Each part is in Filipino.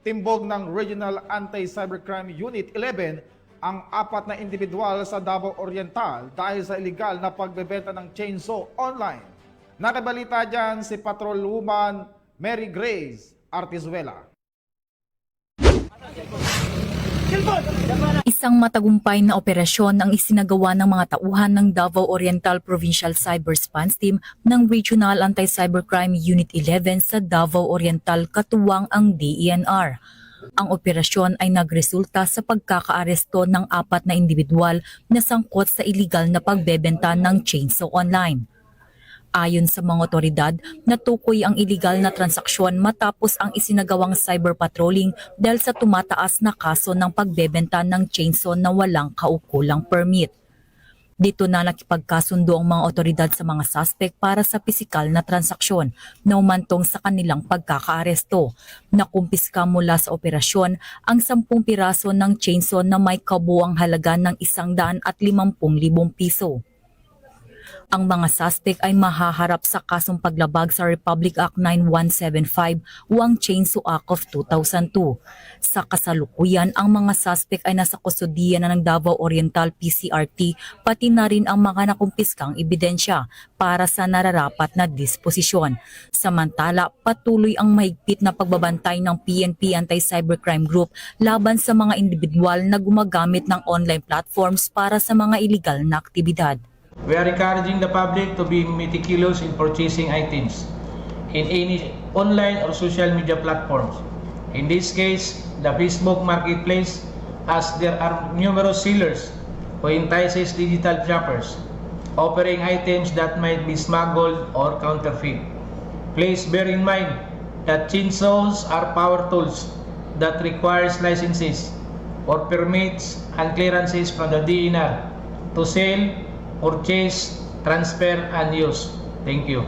Timbog ng Regional Anti-Cybercrime Unit 11 ang 4 na individual sa Davao Oriental dahil sa illegal na pagbebenta ng chainsaw online. Nakabalita dyan si Patrolwoman Mary Grace Artizuela. Isang matagumpay na operasyon ang isinagawa ng mga tauhan ng Davao Oriental Provincial Cyber Response Team ng Regional Anti-Cybercrime Unit 11 sa Davao Oriental katuwang ang DENR. Ang operasyon ay nagresulta sa pagkakaaresto ng 4 na individual na sangkot sa iligal na pagbebenta ng chainsaw online. Ayon sa mga otoridad, natukoy ang iligal na transaksyon matapos ang isinagawang cyber patrolling dahil sa tumataas na kaso ng pagbebenta ng chainsaw na walang kaukulang permit. Dito na nakipagkasundo ang mga otoridad sa mga suspect para sa pisikal na transaksyon na umantong sa kanilang pagkakaaresto. Nakumpiska mula sa operasyon ang 10 piraso ng chainsaw na may kabuuang halaga ng 150,000 piso. Ang mga suspect ay mahaharap sa kasong paglabag sa Republic Act 9175 o ang Chainsaw Act of 2002. Sa kasalukuyan, ang mga suspect ay nasa kustodiya na ng Davao Oriental PCRT pati na rin ang mga nakumpiskang ebidensya para sa nararapat na disposisyon. Samantala, patuloy ang mahigpit na pagbabantay ng PNP Anti-Cybercrime Group laban sa mga individual na gumagamit ng online platforms para sa mga iligal na aktibidad. We are encouraging the public to be meticulous in purchasing items in any online or social media platforms. In this case, the Facebook Marketplace, as there are numerous sellers who entices digital shoppers offering items that might be smuggled or counterfeit. Please bear in mind that chainsaws are power tools that requires licenses or permits and clearances from the DENR to sell, purchase, transfer, and use. Thank you.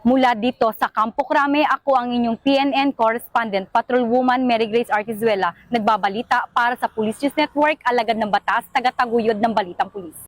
Mula dito sa Campo Crame, ako ang inyong PNN correspondent, Patrolwoman Mary Grace Artizuela, nagbabalita para sa Police News Network, alagad ng batas, tagataguyod ng Balitang Pulis.